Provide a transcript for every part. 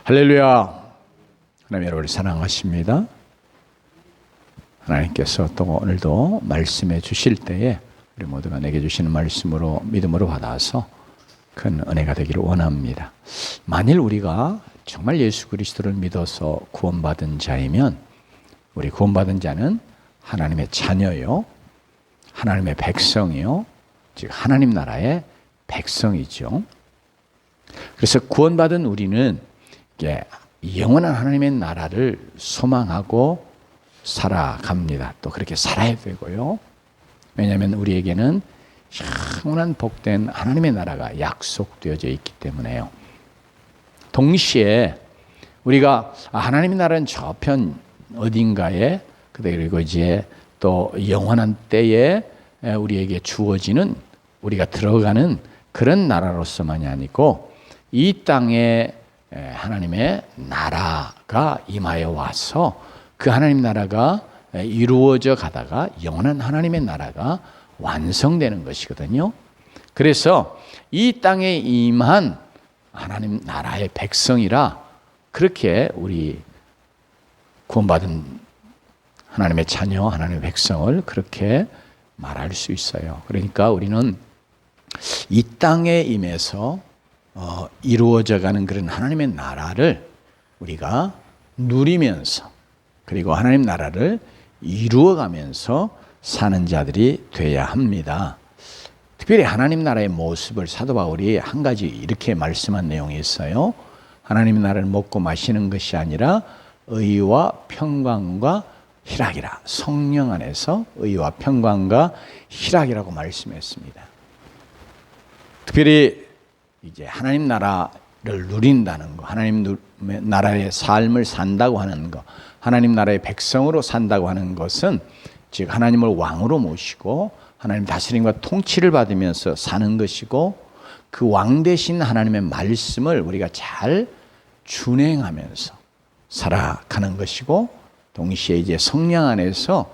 할렐루야. 하나님 여러분을 사랑하십니다. 하나님께서 또 오늘도 말씀해 주실 때에 우리 모두가 내게 주시는 말씀으로 믿음으로 받아서 큰 은혜가 되기를 원합니다. 만일 우리가 정말 예수 그리스도를 믿어서 구원받은 자이면 우리 구원받은 자는 하나님의 자녀요, 하나님의 백성이요, 즉 하나님 나라의 백성이죠. 그래서 구원받은 우리는 영원한 하나님의 나라를 소망하고 살아갑니다. 또 그렇게 살아야 되고요. 왜냐하면 우리에게는 영원한 복된 하나님의 나라가 약속되어져 있기 때문에요. 동시에 우리가 하나님의 나라는 저편 어딘가에, 그리고 이제 또 영원한 때에 우리에게 주어지는, 우리가 들어가는 그런 나라로서만이 아니고 이 땅에 하나님의 나라가 임하여 와서 그 하나님 나라가 이루어져 가다가 영원한 하나님의 나라가 완성되는 것이거든요. 그래서 이 땅에 임한 하나님 나라의 백성이라 그렇게 우리 구원받은 하나님의 자녀, 하나님의 백성을 그렇게 말할 수 있어요. 그러니까 우리는 이 땅에 임해서 이루어져가는 그런 하나님의 나라를 우리가 누리면서, 그리고 하나님 나라를 이루어가면서 사는 자들이 돼야 합니다. 특별히 하나님 나라의 모습을 사도 바울이 한 가지 이렇게 말씀한 내용이 있어요. 하나님 나라를 먹고 마시는 것이 아니라 의와 평강과 희락이라. 성령 안에서 의와 평강과 희락이라고 말씀했습니다. 특별히 이제 하나님 나라를 누린다는 거, 하나님 나라의 삶을 산다고 하는 거, 하나님 나라의 백성으로 산다고 하는 것은 즉 하나님을 왕으로 모시고 하나님 다스림과 통치를 받으면서 사는 것이고, 그 왕 되신 하나님의 말씀을 우리가 잘 준행하면서 살아가는 것이고, 동시에 이제 성령 안에서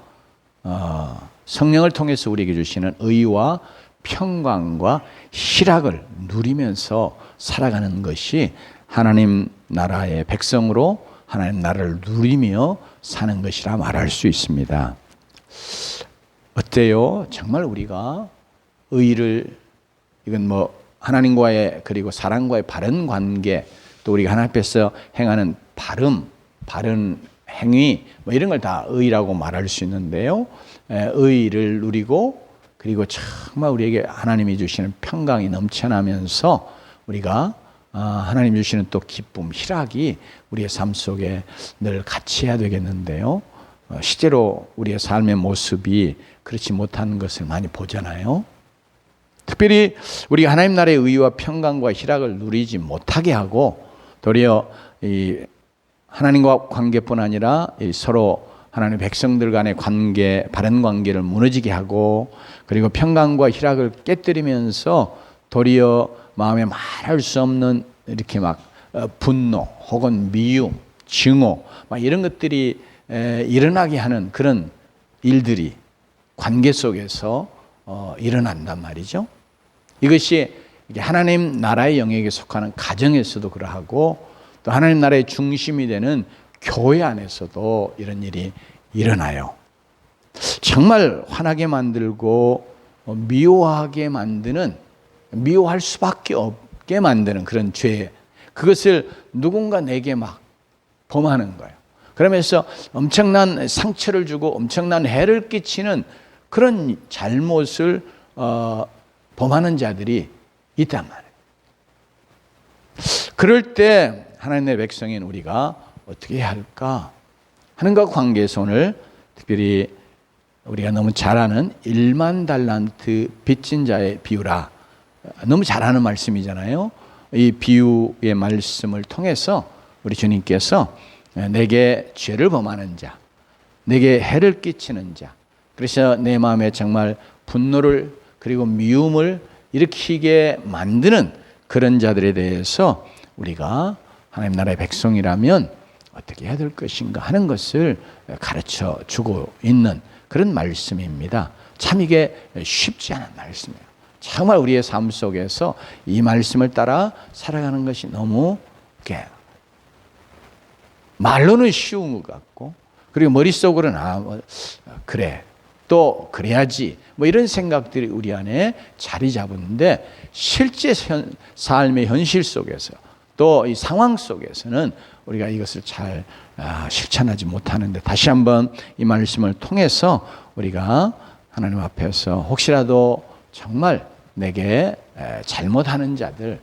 성령을 통해서 우리에게 주시는 의와 평강과 희락을 누리면서 살아가는 것이 하나님 나라의 백성으로 하나님 나라를 누리며 사는 것이라 말할 수 있습니다. 어때요? 정말 우리가 의를, 이건 뭐 하나님과의 그리고 사람과의 바른 관계, 또 우리가 하나님 앞에서 행하는 바른 행위, 뭐 이런 걸 다 의라고 말할 수 있는데요. 의를 누리고, 그리고 정말 우리에게 하나님이 주시는 평강이 넘쳐나면서 우리가 하나님 주시는 또 기쁨, 희락이 우리의 삶 속에 늘 같이 해야 되겠는데요. 실제로 우리의 삶의 모습이 그렇지 못한 것을 많이 보잖아요. 특별히 우리가 하나님 나라의 의와 평강과 희락을 누리지 못하게 하고, 도리어 이 하나님과 관계뿐 아니라 서로 하나님 백성들 간의 관계, 바른 관계를 무너지게 하고, 그리고 평강과 희락을 깨뜨리면서 도리어 마음에 말할 수 없는 이렇게 막 분노 혹은 미움, 증오, 막 이런 것들이 일어나게 하는 그런 일들이 관계 속에서 일어난단 말이죠. 이것이 하나님 나라의 영역에 속하는 가정에서도 그러하고, 또 하나님 나라의 중심이 되는 교회 안에서도 이런 일이 일어나요. 정말 화나게 만들고 미워하게 만드는, 미워할 수밖에 없게 만드는 그런 죄, 그것을 누군가 내게 막 범하는 거예요. 그러면서 엄청난 상처를 주고 엄청난 해를 끼치는 그런 잘못을 범하는 자들이 있단 말이에요. 그럴 때 하나님의 백성인 우리가 어떻게 해야 할까 하는 것 관계에서 오늘 특별히 우리가 너무 잘 아는 1만 달란트 빚진 자의 비유라, 너무 잘 아는 말씀이잖아요. 이 비유의 말씀을 통해서 우리 주님께서 내게 죄를 범하는 자, 내게 해를 끼치는 자, 그래서 내 마음에 정말 분노를 그리고 미움을 일으키게 만드는 그런 자들에 대해서 우리가 하나님 나라의 백성이라면 어떻게 해야 될 것인가 하는 것을 가르쳐 주고 있는 그런 말씀입니다. 참 이게 쉽지 않은 말씀이에요. 정말 우리의 삶 속에서 이 말씀을 따라 살아가는 것이 너무 말로는 쉬운 것 같고, 그리고 머릿속으로는 그래, 또 그래야지, 뭐 이런 생각들이 우리 안에 자리 잡았는데, 실제 삶의 현실 속에서 또 이 상황 속에서는 우리가 이것을 잘 실천하지 못하는데, 다시 한번 이 말씀을 통해서 우리가 하나님 앞에서 혹시라도 정말 내게 잘못하는 자들,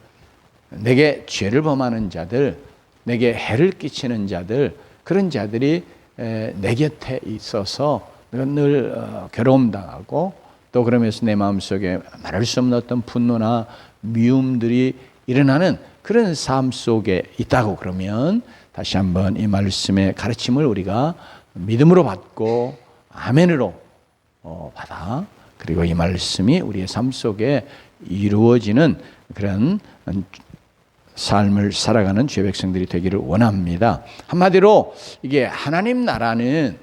내게 죄를 범하는 자들, 내게 해를 끼치는 자들, 그런 자들이 내 곁에 있어서 내가 늘 괴로움 당하고, 또 그러면서 내 마음속에 말할 수 없는 어떤 분노나 미움들이 일어나는 그런 삶 속에 있다고 그러면, 다시 한번 이 말씀의 가르침을 우리가 믿음으로 받고 아멘으로 받아, 그리고 이 말씀이 우리의 삶 속에 이루어지는 그런 삶을 살아가는 주의 백성들이 되기를 원합니다. 한마디로 이게 하나님 나라는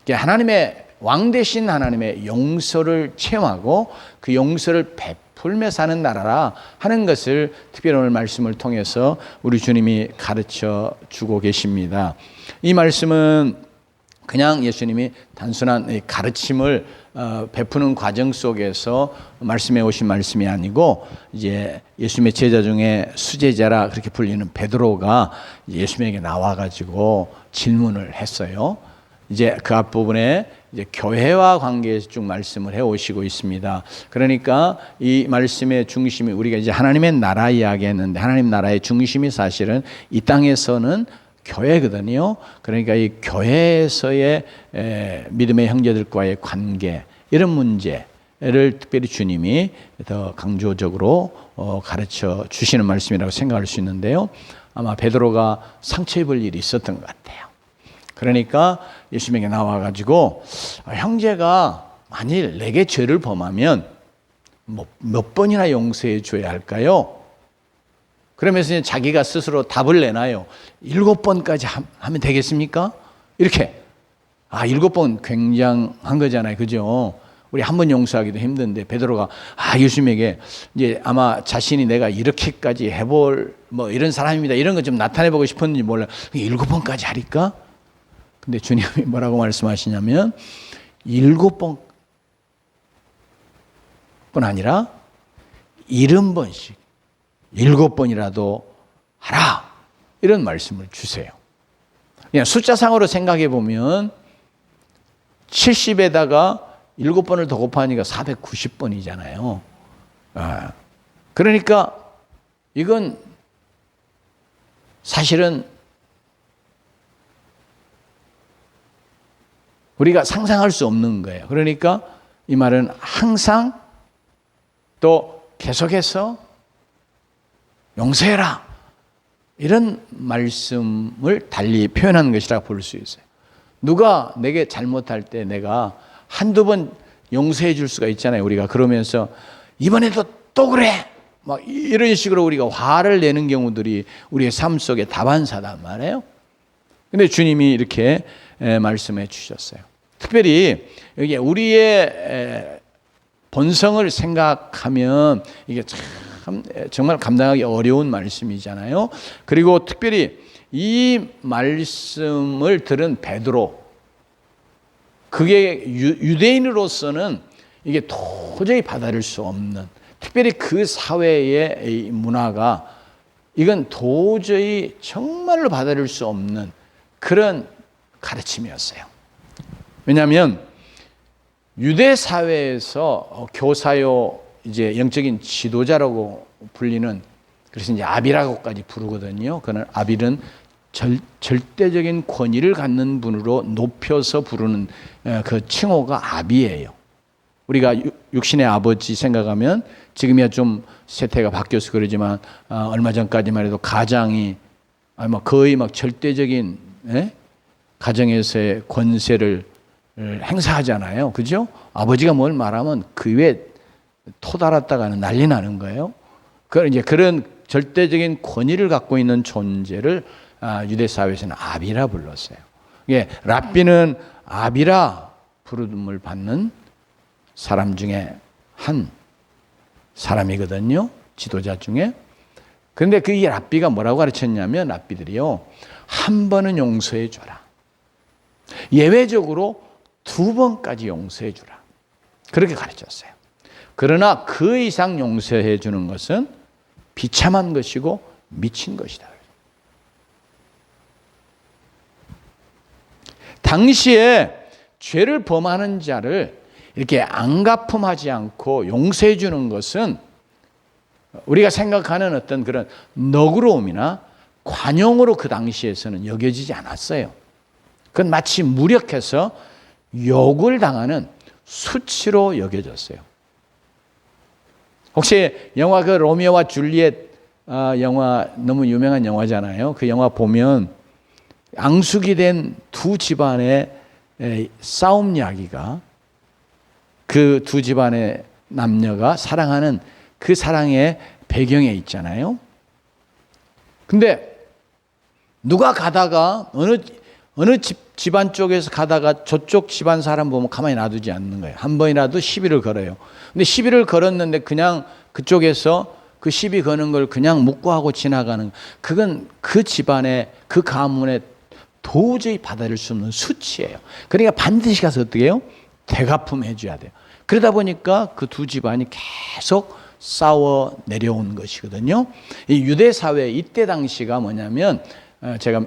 하나님의 왕 되신 하나님의 용서를 체험하고 그 용서를 베풀며 사는 나라라 하는 것을 특별히 오늘 말씀을 통해서 우리 주님이 가르쳐 주고 계십니다. 이 말씀은 그냥 예수님이 단순한 가르침을 베푸는 과정 속에서 말씀해 오신 말씀이 아니고, 이제 예수님의 제자 중에 수제자라 그렇게 불리는 베드로가 예수님에게 나와가지고 질문을 했어요. 이제 그 앞부분에 이제 교회와 관계에서 쭉 말씀을 해 오시고 있습니다. 그러니까 이 말씀의 중심이, 우리가 이제 하나님의 나라 이야기했는데, 하나님 나라의 중심이 사실은 이 땅에서는 교회거든요. 그러니까 이 교회에서의 믿음의 형제들과의 관계, 이런 문제를 특별히 주님이 더 강조적으로 가르쳐 주시는 말씀이라고 생각할 수 있는데요. 아마 베드로가 상처 입을 일이 있었던 것 같아요. 그러니까 예수님에게 나와가지고, 형제가 만일 내게 죄를 범하면 몇 번이나 용서해 줘야 할까요? 그러면서 자기가 스스로 답을 내놔요. 7번까지 하면 되겠습니까? 이렇게. 7번 굉장한 거잖아요. 그죠? 우리 한 번 용서하기도 힘든데, 베드로가 예수님에게 이제 아마 자신이 내가 이렇게까지 해볼 이런 사람입니다, 이런 거 좀 나타내보고 싶었는지 몰라요. 7번까지 하리까? 근데 주님이 뭐라고 말씀하시냐면, 7번뿐 아니라 70번씩 7번이라도 하라, 이런 말씀을 주세요. 그냥 숫자상으로 생각해 보면 70에다가 7번을 더 곱하니까 490번이잖아요. 그러니까 이건 사실은 우리가 상상할 수 없는 거예요. 그러니까 이 말은 항상 또 계속해서 용서해라, 이런 말씀을 달리 표현하는 것이라고 볼 수 있어요. 누가 내게 잘못할 때 내가 한두 번 용서해 줄 수가 있잖아요. 우리가 그러면서 이번에도 또 그래, 이런 식으로 우리가 화를 내는 경우들이 우리의 삶 속에 다반사단 말이에요. 근데 주님이 이렇게 말씀해 주셨어요. 특별히 여기 우리의 본성을 생각하면 이게 정말 감당하기 어려운 말씀이잖아요. 그리고 특별히 이 말씀을 들은 베드로, 그게 유대인으로서는 이게 도저히 받아들일 수 없는, 특별히 그 사회의 문화가 이건 도저히 정말로 받아들일 수 없는 그런 가르침이었어요. 왜냐하면 유대 사회에서 교사요, 이제 영적인 지도자라고 불리는, 그래서 이제 아비라고까지 부르거든요. 그는 아비는 절대적인 권위를 갖는 분으로 높여서 부르는 그 칭호가 아비예요. 우리가 육신의 아버지 생각하면 지금이야 좀 세태가 바뀌어서 그러지만 얼마 전까지만 해도 가장이 거의 절대적인 가정에서의 권세를 행사하잖아요. 그죠? 아버지가 뭘 말하면 그 위에 토달았다가는 난리 나는 거예요. 이제 그런 절대적인 권위를 갖고 있는 존재를 유대 사회에서는 아비라 불렀어요. 랍비는 아비라 부름을 받는 사람 중에 한 사람이거든요. 지도자 중에. 그런데 그 랍비가 뭐라고 가르쳤냐면, 랍비들이요, 한 번은 용서해 줘라. 예외적으로 2번까지 용서해 주라. 그렇게 가르쳤어요. 그러나 그 이상 용서해 주는 것은 비참한 것이고 미친 것이다. 당시에 죄를 범하는 자를 이렇게 안가품하지 않고 용서해 주는 것은 우리가 생각하는 어떤 그런 너그러움이나 관용으로 그 당시에서는 여겨지지 않았어요. 그건 마치 무력해서 욕을 당하는 수치로 여겨졌어요. 혹시 영화 그 로미오와 줄리엣 영화 너무 유명한 영화잖아요. 그 영화 보면 앙숙이 된 두 집안의 싸움 이야기가 그 두 집안의 남녀가 사랑하는 그 사랑의 배경에 있잖아요. 근데 누가 가다가 어느 집안 쪽에서 가다가 저쪽 집안 사람 보면 가만히 놔두지 않는 거예요. 한 번이라도 시비를 걸어요. 근데 시비를 걸었는데 그냥 그쪽에서 그 시비 거는 걸 그냥 묵고하고 지나가는, 그건 그 집안의 그 가문의 도저히 받아들일 수 없는 수치예요. 그러니까 반드시 가서 어떻게 해요? 대갚음 해줘야 돼요. 그러다 보니까 그 두 집안이 계속 싸워 내려온 것이거든요. 이 유대 사회 이때 당시가 뭐냐면 제가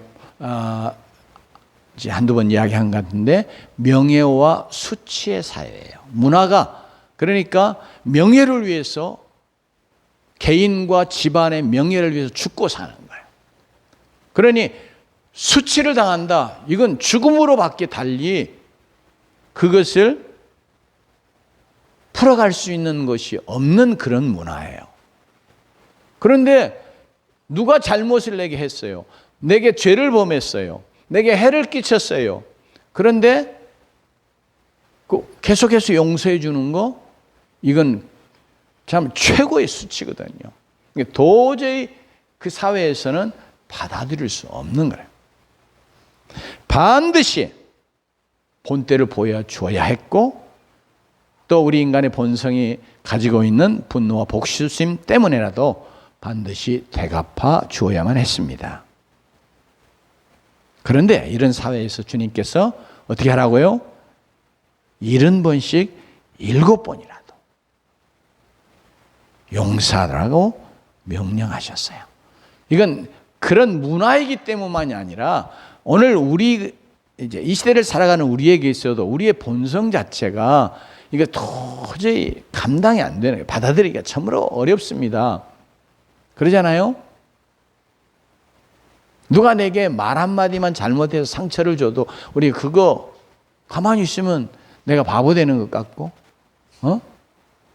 이제 한두 번 이야기한 것 같은데 명예와 수치의 사회예요. 문화가 그러니까 명예를 위해서 개인과 집안의 명예를 위해서 죽고 사는 거예요. 그러니 수치를 당한다. 이건 죽음으로 밖에 달리 그것을 풀어갈 수 있는 것이 없는 그런 문화예요. 그런데 누가 잘못을 내게 했어요. 내게 죄를 범했어요. 내게 해를 끼쳤어요. 그런데 계속해서 용서해 주는 거, 이건 참 최고의 수치거든요. 도저히 그 사회에서는 받아들일 수 없는 거예요. 반드시 본때를 보여줘야 했고, 또 우리 인간의 본성이 가지고 있는 분노와 복수심 때문에라도 반드시 되갚아 주어야만 했습니다. 그런데 이런 사회에서 주님께서 어떻게 하라고요? 70번씩 7번이라도 용서하라고 명령하셨어요. 이건 그런 문화이기 때문만이 아니라 오늘 우리 이제 이 시대를 살아가는 우리에게 있어도 우리의 본성 자체가 이게 도저히 감당이 안 되는 거예요. 받아들이기가 참으로 어렵습니다. 그러잖아요? 누가 내게 말 한마디만 잘못해서 상처를 줘도 우리 그거 가만히 있으면 내가 바보 되는 것 같고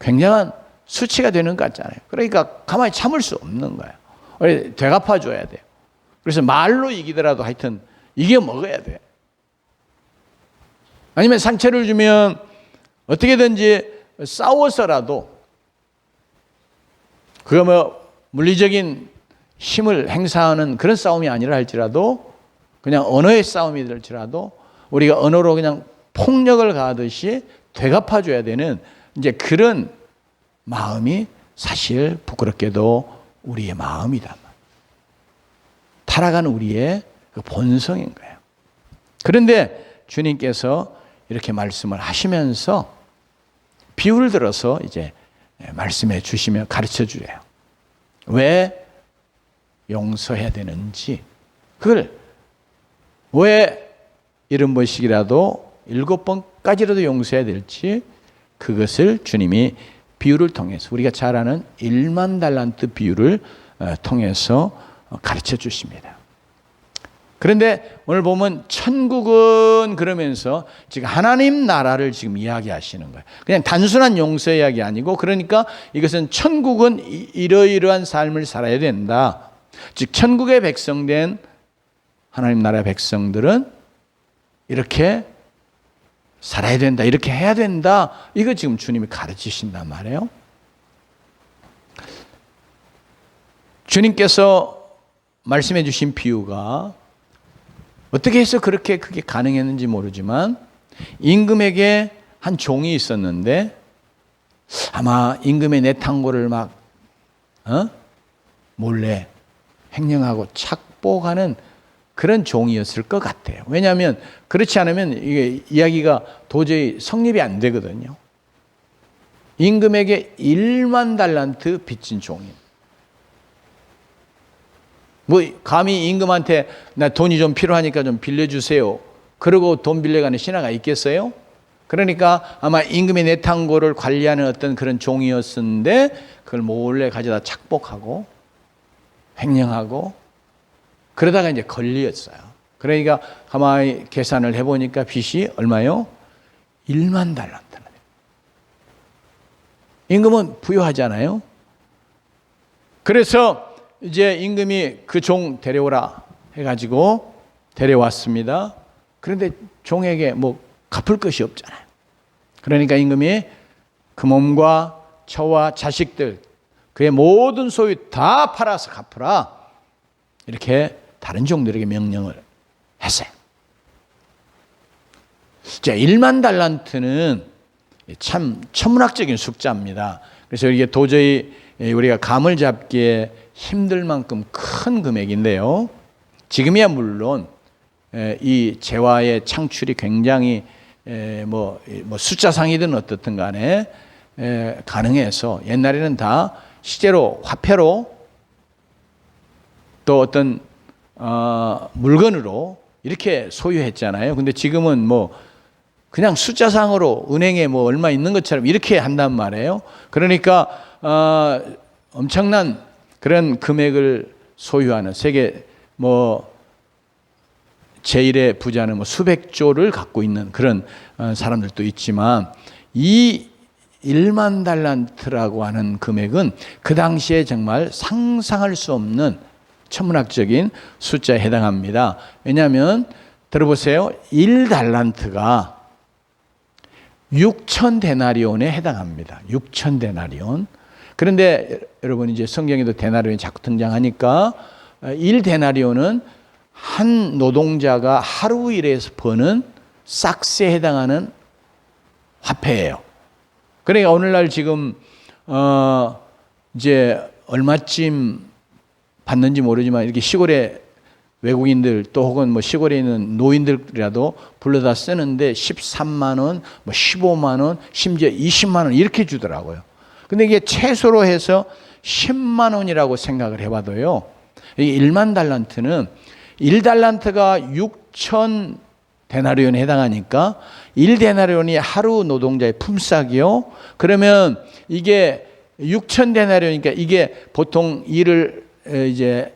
굉장한 수치가 되는 것 같잖아요. 그러니까 가만히 참을 수 없는 거예요. 우리 되갚아 줘야 돼요. 그래서 말로 이기더라도 하여튼 이겨 먹어야 돼. 아니면 상처를 주면 어떻게든지 싸워서라도 그거 뭐 물리적인 힘을 행사하는 그런 싸움이 아니라 할지라도 그냥 언어의 싸움이 될지라도 우리가 언어로 그냥 폭력을 가하듯이 되갚아줘야 되는 이제 그런 마음이 사실 부끄럽게도 우리의 마음이다. 타락한 우리의 그 본성인 거예요. 그런데 주님께서 이렇게 말씀을 하시면서 비유를 들어서 이제 말씀해 주시며 가르쳐 주래요. 왜 용서해야 되는지, 그걸 왜 70번씩이라도 7번까지라도 용서해야 될지, 그것을 주님이 비유를 통해서 우리가 잘 아는 1만 달란트 비유를 통해서 가르쳐 주십니다. 그런데 오늘 보면 천국은 그러면서 지금 하나님 나라를 지금 이야기하시는 거예요. 그냥 단순한 용서 이야기 아니고, 그러니까 이것은 천국은 이러이러한 삶을 살아야 된다. 즉 천국의 백성된 하나님 나라의 백성들은 이렇게 살아야 된다, 이렇게 해야 된다. 이거 지금 주님이 가르치신단 말이에요. 주님께서 말씀해 주신 비유가 어떻게 해서 그렇게 그게 가능했는지 모르지만, 임금에게 한 종이 있었는데 아마 임금의 내탕고를 막 몰래 횡령하고 착복하는 그런 종이었을 것 같아요. 왜냐하면 그렇지 않으면 이게 이야기가 도저히 성립이 안 되거든요. 임금에게 1만 달란트 빚진 종이. 뭐 감히 임금한테 나 돈이 좀 필요하니까 좀 빌려주세요. 그러고 돈 빌려가는 신하가 있겠어요? 그러니까 아마 임금의 내탕고를 관리하는 어떤 그런 종이었는데 그걸 몰래 가져다 착복하고 횡령하고 그러다가 이제 걸렸어요. 그러니까 가만히 계산을 해보니까 빚이 얼마요? 1만 달란트나. 임금은 부유하잖아요. 그래서 이제 임금이 그 종 데려오라 해가지고 데려왔습니다. 그런데 종에게 뭐 갚을 것이 없잖아요. 그러니까 임금이 그 몸과 처와 자식들 그의 모든 소유 다 팔아서 갚으라 이렇게 다른 종들에게 명령을 했어요. 자, 1만 달란트는 참 천문학적인 숫자입니다. 그래서 이게 도저히 우리가 감을 잡기에 힘들 만큼 큰 금액인데요. 지금이야 물론 이 재화의 창출이 굉장히 뭐 숫자상이든 어떻든 간에 가능해서 옛날에는 다 실제로 화폐로 또 어떤 물건으로 이렇게 소유했잖아요. 근데 지금은 뭐 그냥 숫자상으로 은행에 뭐 얼마 있는 것처럼 이렇게 한단 말이에요. 그러니까 엄청난 그런 금액을 소유하는 세계 뭐 제1의 부자는 뭐 수백조를 갖고 있는 그런 사람들도 있지만 이 1만 달란트라고 하는 금액은 그 당시에 정말 상상할 수 없는 천문학적인 숫자에 해당합니다. 왜냐하면 들어보세요. 1달란트가 6,000데나리온에 해당합니다. 6,000데나리온. 그런데 여러분 이제 성경에도 데나리온이 자꾸 등장하니까 1데나리온은 한 노동자가 하루 일해서 버는 싹스에 해당하는 화폐예요. 그러니까 오늘날 지금 이제 얼마쯤 받는지 모르지만 이렇게 시골에 외국인들 또 혹은 뭐 시골에 있는 노인들이라도 불러다 쓰는데 13만 원, 뭐 15만 원, 심지어 20만 원 이렇게 주더라고요. 근데 이게 최소로 해서 10만 원이라고 생각을 해봐도요. 이 1만 달란트는 1달란트가 6천 데나리온에 해당하니까 1데나리온이 하루 노동자의 품삯이요. 그러면 이게 6천 데나리온이니까 이게 보통 일을 이제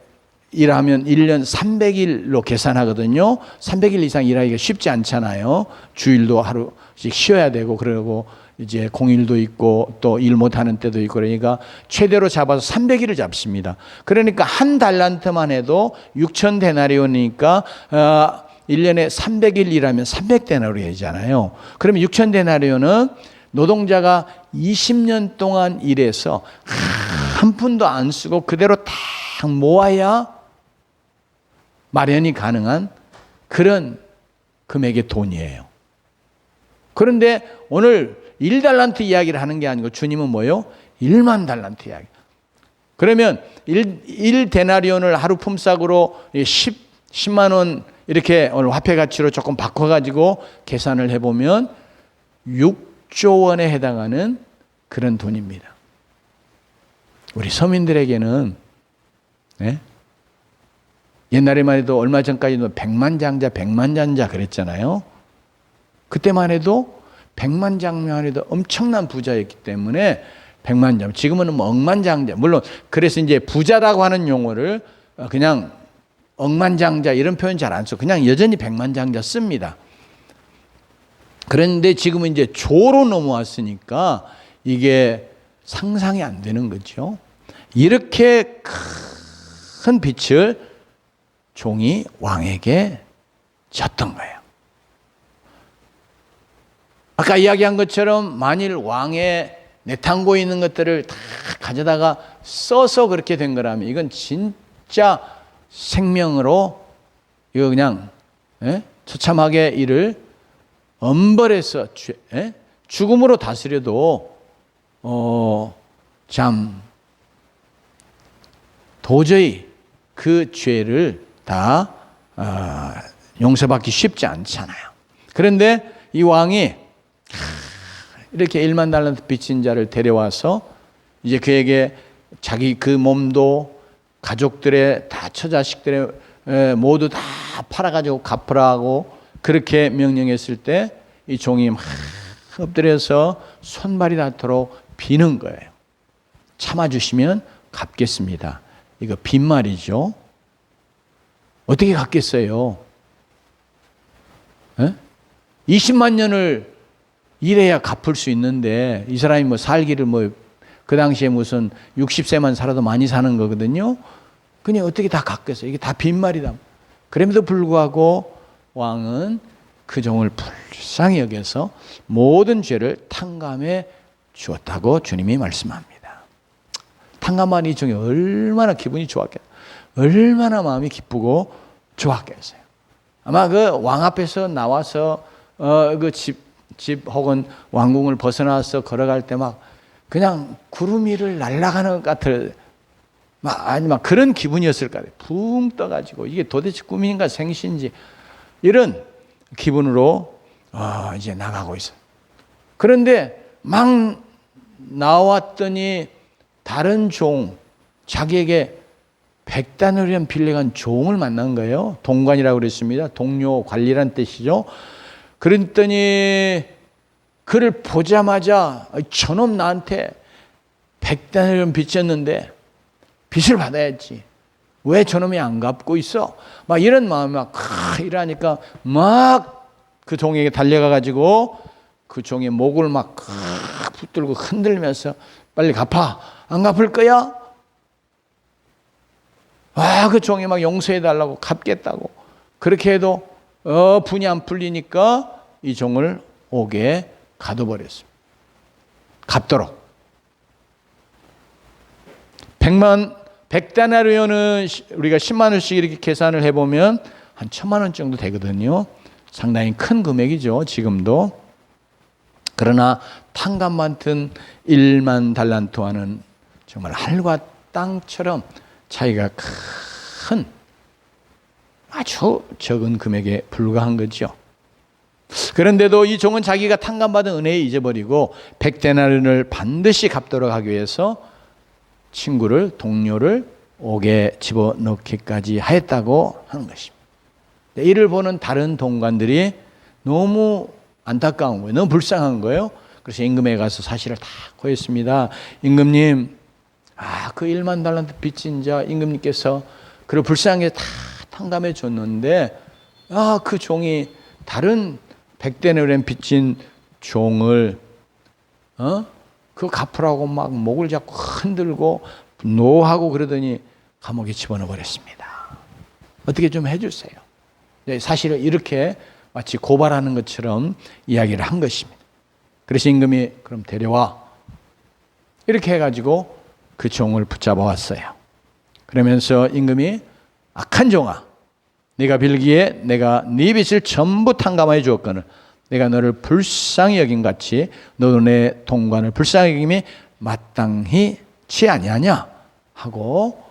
일하면 1년 300일로 계산하거든요. 300일 이상 일하기가 쉽지 않잖아요. 주일도 하루씩 쉬어야 되고 그러고 이제 공휴일도 있고 또 일 못하는 때도 있고 그러니까 최대로 잡아서 300일을 잡습니다. 그러니까 한 달란트만 해도 6천 데나리온이니까 1년에 300일 일하면 300데나리온이잖아요. 그러면 6천 데나리온은 노동자가 20년 동안 일해서 한 푼도 안 쓰고 그대로 딱 모아야 마련이 가능한 그런 금액의 돈이에요. 그런데 오늘 1달란트 이야기를 하는 게 아니고 주님은 뭐예요? 1만 달란트 이야기. 그러면 1데나리온을 하루 품삯으로 10만 원 이렇게 오늘 화폐 가치로 조금 바꿔가지고 계산을 해보면 6조 원에 해당하는 그런 돈입니다. 우리 서민들에게는 네? 옛날에만 해도 얼마 전까지도 백만장자 그랬잖아요. 그때만 해도 백만장자만 해도 엄청난 부자였기 때문에 백만장. 지금은 뭐 억만장자. 물론 그래서 이제 부자라고 하는 용어를 그냥 억만장자 이런 표현 잘 안 써. 그냥 여전히 백만장자 씁니다. 그런데 지금은 이제 조로 넘어왔으니까 이게 상상이 안 되는 거죠. 이렇게 큰 빚을 종이 왕에게 졌던 거예요. 아까 이야기한 것처럼 만일 왕의 내탕고에 있는 것들을 다 가져다가 써서 그렇게 된 거라면 이건 진짜 생명으로 이거 그냥 처참하게 이를 엄벌해서 죽음으로 다스려도 참 도저히 그 죄를 다 용서받기 쉽지 않잖아요. 그런데 이 왕이 이렇게 1만 달란트 빚진 자를 데려와서 이제 그에게 자기 그 몸도 가족들의 다 처자식들의 모두 다 팔아가지고 갚으라고 그렇게 명령했을 때 이 종이 막 엎드려서 손발이 닿도록 비는 거예요. 참아주시면 갚겠습니다. 이거 빈말이죠. 어떻게 갚겠어요? 20만 년을 일해야 갚을 수 있는데 이 사람이 뭐 살기를 그 당시에 무슨 60세만 살아도 많이 사는 거거든요. 그냥 어떻게 다 갚겠어요? 이게 다 빈말이다. 그럼에도 불구하고 왕은 그 종을 불쌍히 여겨서 모든 죄를 탕감해 주었다고 주님이 말씀합니다. 탕감한 이 종이 얼마나 기분이 좋았겠어요. 얼마나 마음이 기쁘고 좋았겠어요. 아마 그 왕 앞에서 나와서 그 집 혹은 왕궁을 벗어나서 걸어갈 때 막 그냥 구름 위를 날아가는 것 같은 막 그런 기분이었을 거예요. 붕 떠가지고 이게 도대체 꿈인가 생시인지 이런 기분으로 이제 나가고 있어요. 그런데 막 나왔더니 다른 종, 자기에게 100다나리온 빌려간 종을 만난 거예요. 동관이라고 그랬습니다. 동료, 관리란 뜻이죠. 그랬더니 그를 보자마자 저놈 나한테 100다나리온 빚졌는데 빚을 받아야지. 왜 저놈이 안 갚고 있어? 막 이런 마음이 막 이러니까 막 그 종에게 달려가 가지고 그 종의 목을 막 붙들고 흔들면서 빨리 갚아. 안 갚을 거야? 그 종이 막 용서해 달라고 갚겠다고. 그렇게 해도 분이 안 풀리니까 이 종을 옥에 가둬버렸습니다. 갚도록. 100다나리온은 우리가 10만 원씩 이렇게 계산을 해보면 한 1000만 원 정도 되거든요. 상당히 큰 금액이죠. 지금도. 그러나 탕감 맡은 1만 달란트와는 정말 하늘과 땅처럼 차이가 큰 아주 적은 금액에 불과한 거죠. 그런데도 이 종은 자기가 탕감받은 은혜에 잊어버리고 100데나리온을 반드시 갚도록 하기 위해서 친구를, 동료를 옥에 집어넣기까지 하였다고 하는 것입니다. 이를 보는 다른 동관들이 너무 안타까운 거예요. 너무 불쌍한 거예요. 그래서 임금에 가서 사실을 다 고했습니다. 임금님, 그 1만 달란트 빚진 자 임금님께서 그를 불쌍하게 다 탕감해 줬는데 그 종이 다른 100데나리온 빚진 종을 그거 갚으라고 막 목을 잡고 흔들고 노하고 그러더니 감옥에 집어넣어 버렸습니다. 어떻게 좀 해주세요. 사실은 이렇게 마치 고발하는 것처럼 이야기를 한 것입니다. 그래서 임금이 그럼 데려와 이렇게 해가지고 그 종을 붙잡아 왔어요. 그러면서 임금이 악한 종아, 네가 빌기에 내가 네 빚을 전부 탕감하여 주었거늘 내가 너를 불쌍히 여긴 같이 너도 내 동관을 불쌍히 여김이 마땅히 아니하냐 하고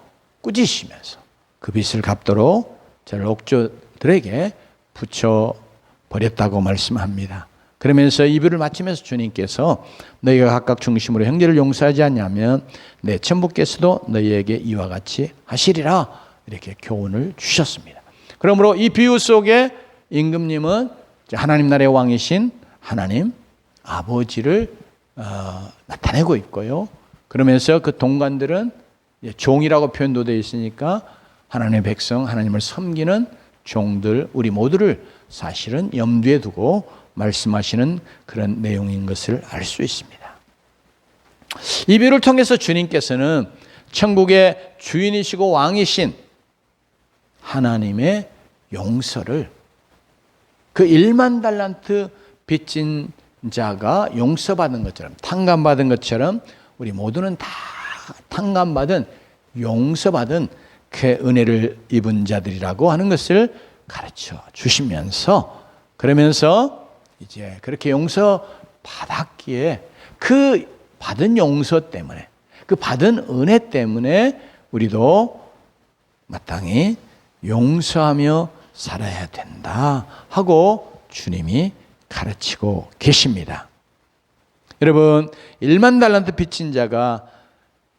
꾸짖으면서 그 빚을 갚도록 저를 옥조들에게 붙여버렸다고 말씀합니다. 그러면서 이별을 마치면서 주님께서 너희가 각각 중심으로 형제를 용서하지 않냐면 내 천부께서도 너희에게 이와 같이 하시리라 이렇게 교훈을 주셨습니다. 그러므로 이 비유 속에 임금님은 하나님 나라의 왕이신 하나님 아버지를 나타내고 있고요. 그러면서 그 동관들은 종이라고 표현도 되어 있으니까 하나님의 백성, 하나님을 섬기는 종들, 우리 모두를 사실은 염두에 두고 말씀하시는 그런 내용인 것을 알 수 있습니다. 이 비유를 통해서 주님께서는 천국의 주인이시고 왕이신 하나님의 용서를 그 1만 달란트 빚진 자가 용서받은 것처럼 탕감받은 것처럼 우리 모두는 다 탕감받은 용서받은 그 은혜를 입은 자들이라고 하는 것을 가르쳐 주시면서 그러면서 이제 그렇게 용서 받았기에 그 받은 용서 때문에 그 받은 은혜 때문에 우리도 마땅히 용서하며 살아야 된다 하고 주님이 가르치고 계십니다. 여러분, 1만 달란트 빚진 자가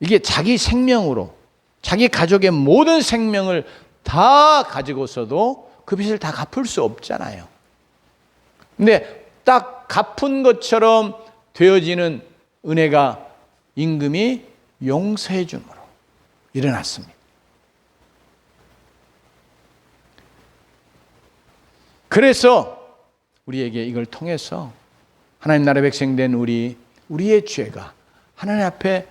이게 자기 생명으로 자기 가족의 모든 생명을 다 가지고서도 그 빚을 다 갚을 수 없잖아요. 근데 딱 갚은 것처럼 되어지는 은혜가 임금이 용서해 줌으로 일어났습니다. 그래서 우리에게 이걸 통해서 하나님 나라의 백성된 우리의 죄가 하나님 앞에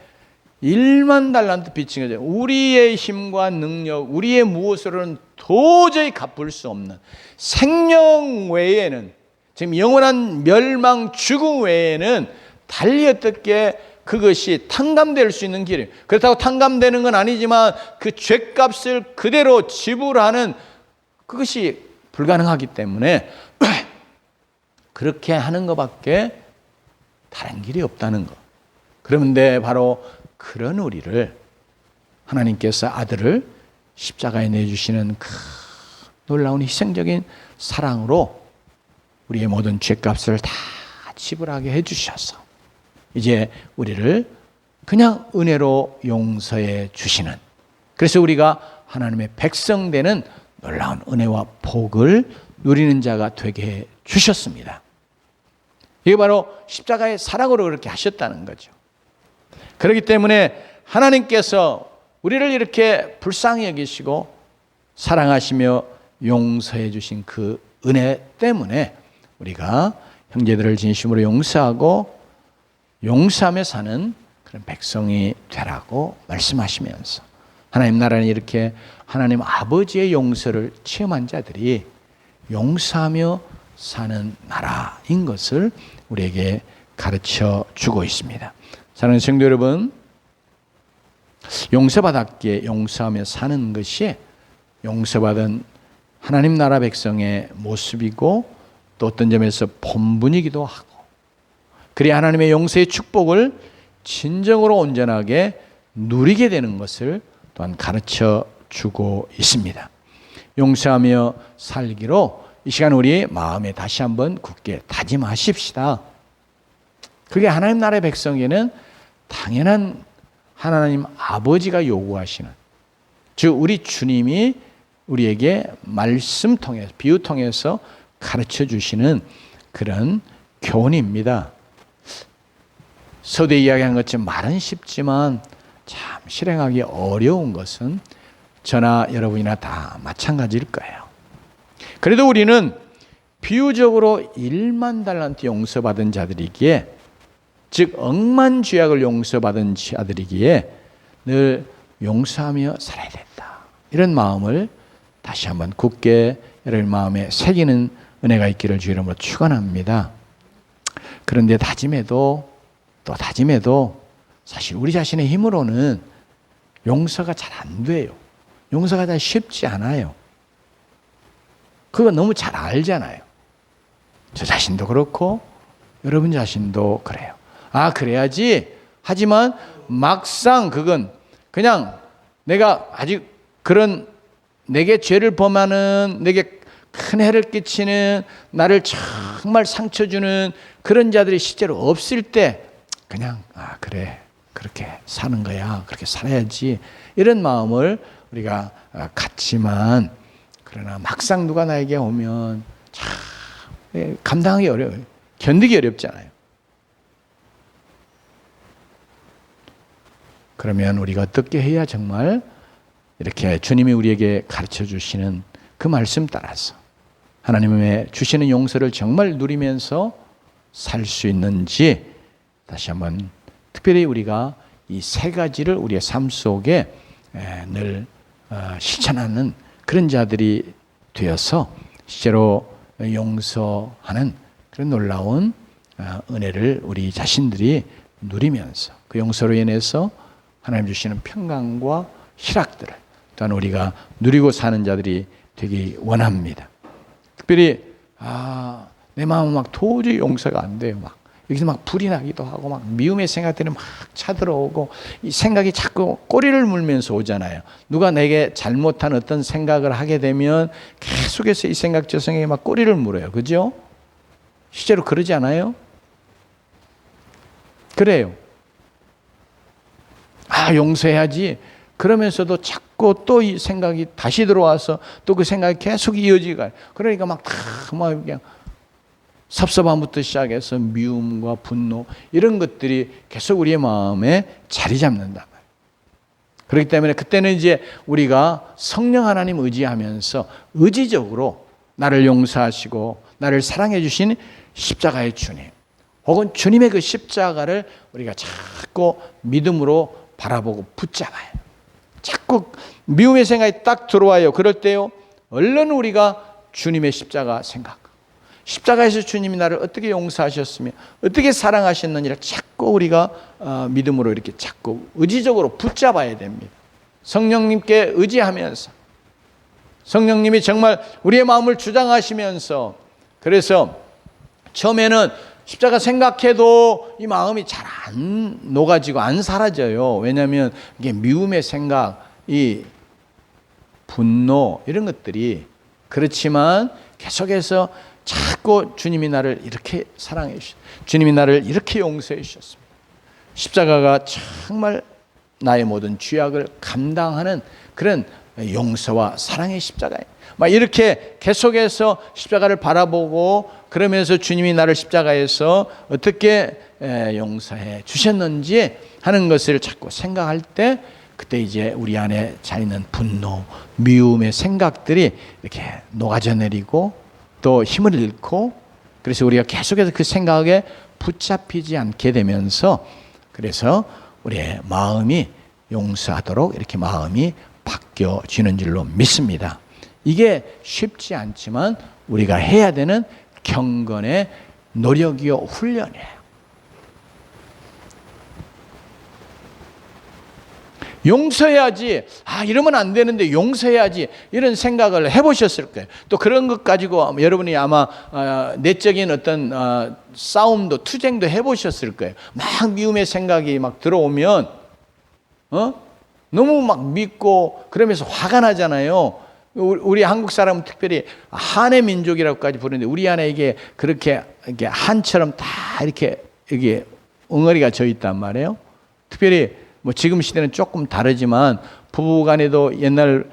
1만 달란트 빚진 거죠. 우리의 힘과 능력, 우리의 무엇으로는 도저히 갚을 수 없는 생명 외에는, 지금 영원한 멸망, 죽음 외에는 달리 어떻게 그것이 탕감될 수 있는 길이에요. 그렇다고 탕감되는 건 아니지만 그 죄값을 그대로 지불하는 그것이 불가능하기 때문에 그렇게 하는 것밖에 다른 길이 없다는 것. 그런데 바로 그런 우리를 하나님께서 아들을 십자가에 내주시는 그 놀라운 희생적인 사랑으로 우리의 모든 죄값을 다 지불하게 해주셔서 이제 우리를 그냥 은혜로 용서해 주시는, 그래서 우리가 하나님의 백성 되는 놀라운 은혜와 복을 누리는 자가 되게 해 주셨습니다. 이게 바로 십자가의 사랑으로 그렇게 하셨다는 거죠. 그렇기 때문에 하나님께서 우리를 이렇게 불쌍히 여기시고 사랑하시며 용서해 주신 그 은혜 때문에 우리가 형제들을 진심으로 용서하고 용서하며 사는 그런 백성이 되라고 말씀하시면서, 하나님 나라는 이렇게 하나님 아버지의 용서를 체험한 자들이 용서하며 사는 나라인 것을 우리에게 가르쳐 주고 있습니다. 사랑하는 성도 여러분, 용서받았기에 용서하며 사는 것이 용서받은 하나님 나라 백성의 모습이고 또 어떤 점에서 본분이기도 하고, 그래야 하나님의 용서의 축복을 진정으로 온전하게 누리게 되는 것을 또한 가르쳐 주고 있습니다. 용서하며 살기로 이 시간 우리 마음에 다시 한번 굳게 다짐하십시다. 그게 하나님 나라의 백성에게는 당연한 하나님 아버지가 요구하시는, 즉 우리 주님이 우리에게 말씀 통해서, 비유 통해서 가르쳐 주시는 그런 교훈입니다. 서두에 이야기한 것처럼 말은 쉽지만 참 실행하기 어려운 것은 저나 여러분이나 다 마찬가지일 거예요. 그래도 우리는 비유적으로 1만 달란트 용서받은 자들이기에, 즉 억만 죄악을 용서받은 자들이기에 늘 용서하며 살아야 된다, 이런 마음을 다시 한번 굳게 여러분 마음에 새기는 은혜가 있기를 주 이름으로 축원합니다. 그런데 다짐해도 사실 우리 자신의 힘으로는 용서가 잘 안 돼요. 용서가 잘 쉽지 않아요. 그거 너무 잘 알잖아요. 저 자신도 그렇고 여러분 자신도 그래요. 아, 그래야지. 하지만 막상 그건 그냥 내가 아직 그런 내게 죄를 범하는, 내게 큰 해를 끼치는, 나를 정말 상처 주는 그런 자들이 실제로 없을 때 그냥 그래, 그렇게 사는 거야, 그렇게 살아야지, 이런 마음을 우리가 갖지만, 그러나 막상 누가 나에게 오면 참 감당하기 어려워요. 견디기 어렵잖아요. 그러면 우리가 어떻게 해야 정말 이렇게 주님이 우리에게 가르쳐 주시는 그 말씀 따라서 하나님의 주시는 용서를 정말 누리면서 살 수 있는지, 다시 한번 특별히 우리가 이 세 가지를 우리의 삶 속에 늘 실천하는 그런 자들이 되어서 실제로 용서하는 그런 놀라운 은혜를 우리 자신들이 누리면서 그 용서로 인해서 하나님 주시는 평강과 희락들을 또한 우리가 누리고 사는 자들이 되기 원합니다. 특별히 내 마음은 막 도저히 용서가 안 돼요. 막 여기서 막 불이 나기도 하고 막 미움의 생각들이 막 차들어오고 이 생각이 자꾸 꼬리를 물면서 오잖아요. 누가 내게 잘못한 어떤 생각을 하게 되면 계속해서 이 생각 저 생각이 막 꼬리를 물어요. 그죠? 실제로 그러지 않아요? 그래요. 아, 용서해야지. 그러면서도 자꾸 또 이 생각이 다시 들어와서 또 그 생각이 계속 이어지고, 그러니까 막 그냥 섭섭함부터 시작해서 미움과 분노 이런 것들이 계속 우리의 마음에 자리 잡는단 말이에요. 그렇기 때문에 그때는 이제 우리가 성령 하나님 의지하면서 의지적으로 나를 용서하시고 나를 사랑해 주신 십자가의 주님, 혹은 주님의 그 십자가를 우리가 자꾸 믿음으로 바라보고 붙잡아요. 자꾸 미움의 생각이 딱 들어와요. 그럴 때요, 얼른 우리가 주님의 십자가 생각, 십자가에서 주님이 나를 어떻게 용서하셨으며 어떻게 사랑하셨느니를 자꾸 우리가 믿음으로 이렇게 자꾸 의지적으로 붙잡아야 됩니다. 성령님께 의지하면서, 성령님이 정말 우리의 마음을 주장하시면서, 그래서 처음에는 십자가 생각해도 이 마음이 잘 안 녹아지고 안 사라져요. 왜냐하면 이게 미움의 생각, 이 분노 이런 것들이, 그렇지만 계속해서 자꾸 주님이 나를 이렇게 사랑해 주셨습니다. 주님이 나를 이렇게 용서해 주셨습니다. 십자가가 정말 나의 모든 죄악을 감당하는 그런 용서와 사랑의 십자가예요. 막 이렇게 계속해서 십자가를 바라보고, 그러면서 주님이 나를 십자가에서 어떻게 용서해 주셨는지 하는 것을 자꾸 생각할 때, 그때 이제 우리 안에 자있는 분노, 미움의 생각들이 이렇게 녹아져 내리고 또 힘을 잃고, 그래서 우리가 계속해서 그 생각에 붙잡히지 않게 되면서, 그래서 우리의 마음이 용서하도록 이렇게 마음이 바뀌어지는 줄로 믿습니다. 이게 쉽지 않지만 우리가 해야 되는 경건의 노력이요, 훈련이에요. 용서해야지, 이러면 안 되는데 용서해야지, 이런 생각을 해보셨을 거예요. 또 그런 것 가지고 여러분이 아마 내적인 어떤 싸움도, 투쟁도 해보셨을 거예요. 막 미움의 생각이 막 들어오면 너무 막 믿고 그러면서 화가 나잖아요. 우리 한국 사람은 특별히 한의 민족이라고까지 부르는데, 우리 안에 이게 그렇게 한처럼 다 이렇게 여기 엉어리가 져 있단 말이에요. 특별히 뭐 지금 시대는 조금 다르지만 부부간에도 옛날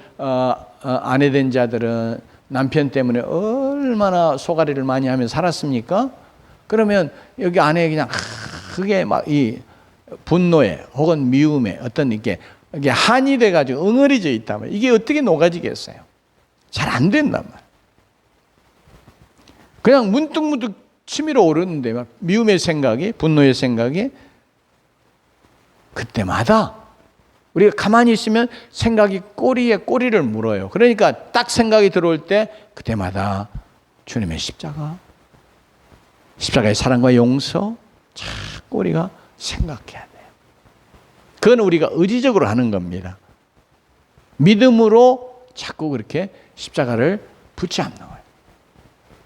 아내된 자들은 남편 때문에 얼마나 소가리를 많이 하며 살았습니까? 그러면 여기 안에 그냥 그게 막 이 분노에 혹은 미움에 어떤 이게 한이 돼가지고 엉어리져 있다면 이게 어떻게 녹아지겠어요? 잘 안 된단 말이에요. 그냥 문득문득 치밀어 오르는데 막 미움의 생각이, 분노의 생각이, 그때마다 우리가 가만히 있으면 생각이 꼬리에 꼬리를 물어요. 그러니까 딱 생각이 들어올 때 그때마다 주님의 십자가의 사랑과 용서 자꾸 우리가 생각해야 돼요. 그건 우리가 의지적으로 하는 겁니다. 믿음으로 자꾸 그렇게 십자가를 붙잡는 거예요.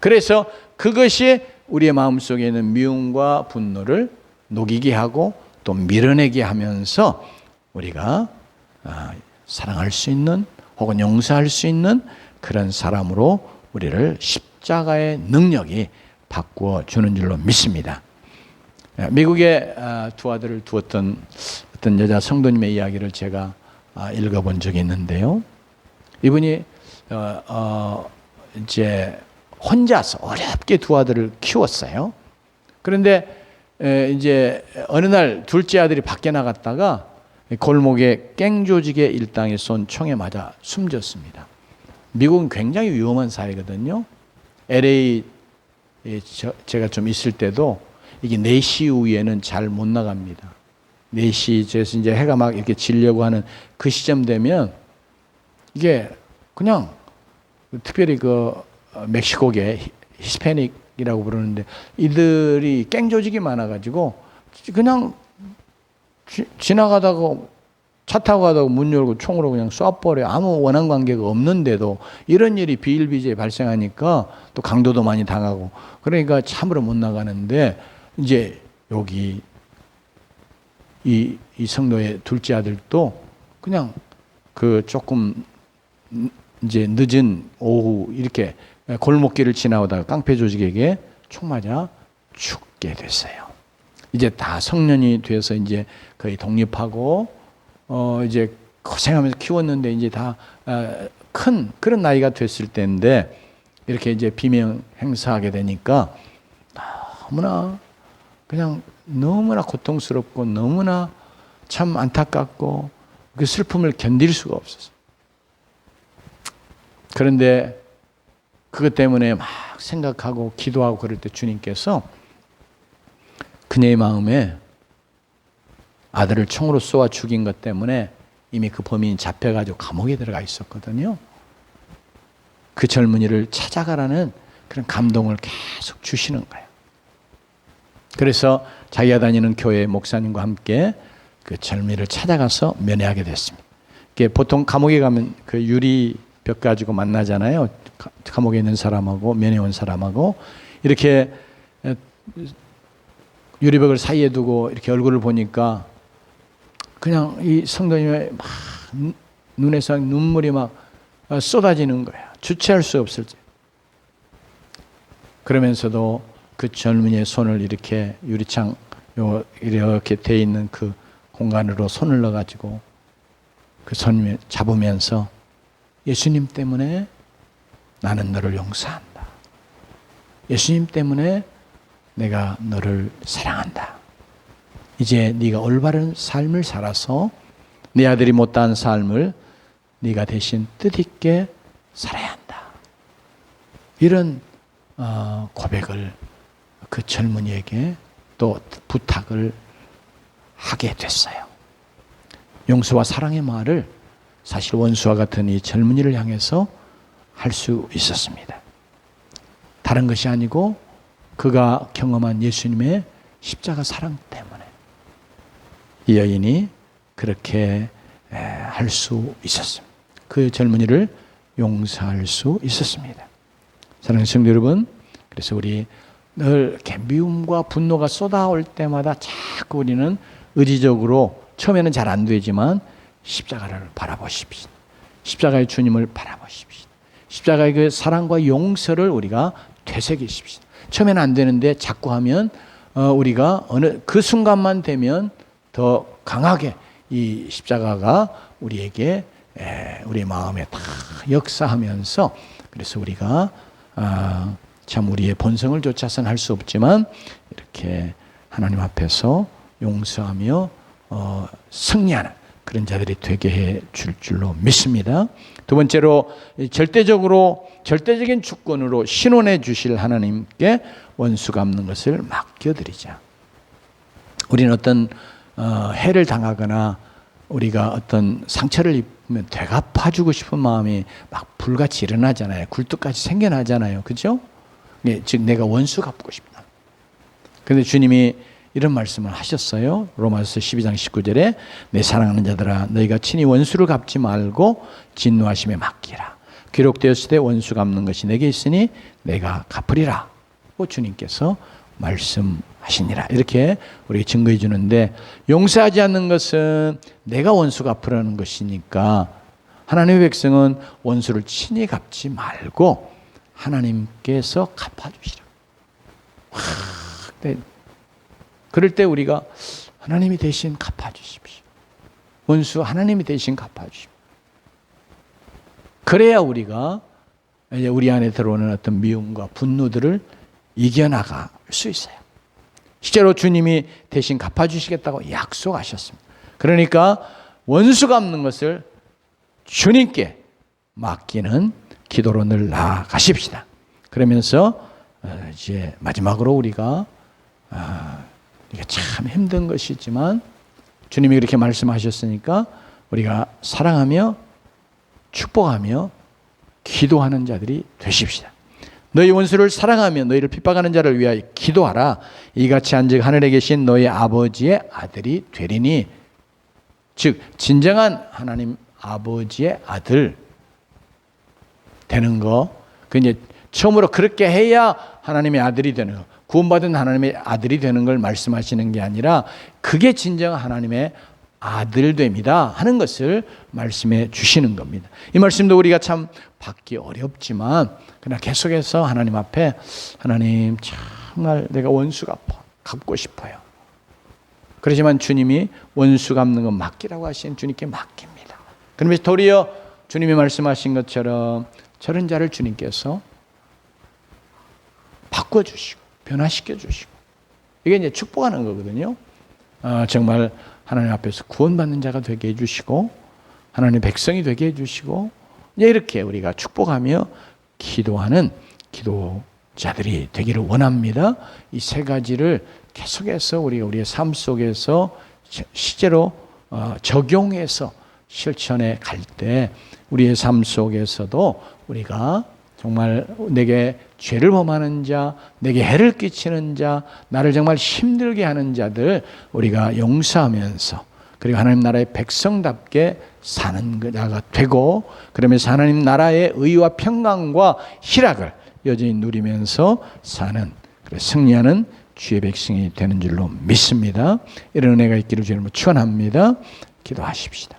그래서 그것이 우리의 마음속에 있는 미움과 분노를 녹이게 하고 또 밀어내게 하면서 우리가 사랑할 수 있는 혹은 용서할 수 있는 그런 사람으로 우리를 십자가의 능력이 바꾸어 주는 줄로 믿습니다. 미국에 두 아들을 두었던 어떤 여자 성도님의 이야기를 제가 읽어본 적이 있는데요. 이분이 이제 혼자서 어렵게 두 아들을 키웠어요. 그런데 이제 어느 날 둘째 아들이 밖에 나갔다가 골목에 깽조직의 일당에 쏜 총에 맞아 숨졌습니다. 미국은 굉장히 위험한 사회거든요. LA 제가 좀 있을 때도 이게 4시 이후에는 잘 못 나갑니다. 4시에서 이제 해가 막 이렇게 지려고 하는 그 시점 되면 이게 그냥 특별히 그 멕시코계 히스패닉이라고 부르는데 이들이 깽 조직이 많아가지고 그냥 지나가다가 차 타고 가다가 문 열고 총으로 그냥 쏴버려요. 아무 원한 관계가 없는데도 이런 일이 비일비재에 발생하니까 또 강도도 많이 당하고 그러니까 참으로 못 나가는데 이제 여기 이 성도의 둘째 아들도 그냥 그 조금 이제 늦은 오후 이렇게 골목길을 지나오다가 깡패 조직에게 총 맞아 죽게 됐어요. 이제 다 성년이 돼서 이제 거의 독립하고 이제 고생하면서 키웠는데 이제 다 큰 그런 나이가 됐을 때인데 이렇게 이제 비명 행사하게 되니까 너무나 고통스럽고 너무나 참 안타깝고 그 슬픔을 견딜 수가 없었어요. 그런데 그것 때문에 막 생각하고 기도하고 그럴 때 주님께서 그녀의 마음에 아들을 총으로 쏘아 죽인 것 때문에 이미 그 범인이 잡혀가지고 감옥에 들어가 있었거든요. 그 젊은이를 찾아가라는 그런 감동을 계속 주시는 거예요. 그래서 자기가 다니는 교회 목사님과 함께 그 젊은이를 찾아가서 면회하게 됐습니다. 보통 감옥에 가면 그 유리벽 가지고 만나잖아요. 감옥에 있는 사람하고 면회 온 사람하고 이렇게 유리벽을 사이에 두고 이렇게 얼굴을 보니까 그냥 이 성도님의 막 눈에서 눈물이 막 쏟아지는 거야. 주체할 수 없을 때. 그러면서도 그 젊은이의 손을 이렇게 유리창 이렇게 돼 있는 그 공간으로 손을 넣어가지고 그 손을 잡으면서 예수님 때문에 나는 너를 용서한다. 예수님 때문에 내가 너를 사랑한다. 이제 네가 올바른 삶을 살아서 네 아들이 못다한 삶을 네가 대신 뜻있게 살아야 한다. 이런 고백을 그 젊은이에게 또 부탁을 하게 됐어요. 용서와 사랑의 말을 사실 원수와 같은 이 젊은이를 향해서 할 수 있었습니다. 다른 것이 아니고 그가 경험한 예수님의 십자가 사랑 때문에 이 여인이 그렇게 할 수 있었습니다. 그 젊은이를 용서할 수 있었습니다. 사랑하는 성도 여러분, 그래서 우리 늘 이렇게 미움과 분노가 쏟아올 때마다 자꾸 우리는 의지적으로 처음에는 잘 안 되지만 십자가를 바라보십시오. 십자가의 주님을 바라보십시오. 십자가의 그 사랑과 용서를 우리가 되새기십시오. 처음에는 안 되는데 자꾸 하면 우리가 어느 그 순간만 되면 더 강하게 이 십자가가 우리에게 우리 마음에 다 역사하면서 그래서 우리가 참 우리의 본성을 쫓아서는 할 수 없지만 이렇게 하나님 앞에서 용서하며 승리하는 그런 자들이 되게 해 줄 줄로 믿습니다. 두 번째로 절대적인 주권으로 신원해 주실 하나님께 원수 갚는 것을 맡겨드리자. 우리는 어떤 해를 당하거나 우리가 어떤 상처를 입으면 되갚아주고 싶은 마음이 막 불같이 일어나잖아요. 굴뚝같이 생겨나잖아요. 그렇죠? 즉 내가 원수 갚고 싶다. 그런데 주님이 이런 말씀을 하셨어요. 로마서 12장 19절에 내 사랑하는 자들아 너희가 친히 원수를 갚지 말고 진노하심에 맡기라. 기록되었을 때 원수 갚는 것이 내게 있으니 내가 갚으리라. 주님께서 말씀하시니라. 이렇게 우리에게 증거해 주는데 용서하지 않는 것은 내가 원수 갚으라는 것이니까 하나님의 백성은 원수를 친히 갚지 말고 하나님께서 갚아주시라. 그럴 때 우리가 하나님이 대신 갚아주십시오. 원수 하나님이 대신 갚아주십시오. 그래야 우리가 이제 우리 안에 들어오는 어떤 미움과 분노들을 이겨나갈 수 있어요. 실제로 주님이 대신 갚아주시겠다고 약속하셨습니다. 그러니까 원수 갚는 것을 주님께 맡기는 기도로 늘 나아가십시다. 그러면서 이제 마지막으로 우리가 이게 참 힘든 것이지만 주님이 그렇게 말씀하셨으니까 우리가 사랑하며 축복하며 기도하는 자들이 되십시다. 너희 원수를 사랑하며 너희를 핍박하는 자를 위하여 기도하라. 이같이 한즉 하늘에 계신 너희 아버지의 아들이 되리니. 즉 진정한 하나님 아버지의 아들 되는 거, 그 이제 처음으로 그렇게 해야 하나님의 아들이 되는 거. 구원받은 하나님의 아들이 되는 걸 말씀하시는 게 아니라 그게 진정 하나님의 아들됨이다 하는 것을 말씀해 주시는 겁니다. 이 말씀도 우리가 참 받기 어렵지만 그러나 계속해서 하나님 앞에 하나님 정말 내가 원수 갚고 싶어요. 그렇지만 주님이 원수 갚는 건 맡기라고 하신 주님께 맡깁니다. 그러면서 도리어 주님이 말씀하신 것처럼 저런 자를 주님께서 바꿔주시고 변화시켜 주시고 이게 이제 축복하는 거거든요. 정말 하나님 앞에서 구원받는 자가 되게 해주시고 하나님의 백성이 되게 해주시고 이제 이렇게 우리가 축복하며 기도하는 기도자들이 되기를 원합니다. 이 세 가지를 계속해서 우리가 우리의 삶 속에서 실제로 적용해서 실천해 갈 때 우리의 삶 속에서도 우리가 정말 내게 죄를 범하는 자, 내게 해를 끼치는 자, 나를 정말 힘들게 하는 자들 우리가 용서하면서 그리고 하나님 나라의 백성답게 사는 자가 되고 그러면서 하나님 나라의 의와 평강과 희락을 여전히 누리면서 사는 승리하는 주의 백성이 되는 줄로 믿습니다. 이런 은혜가 있기를 주님으로 축원합니다. 기도하십시다.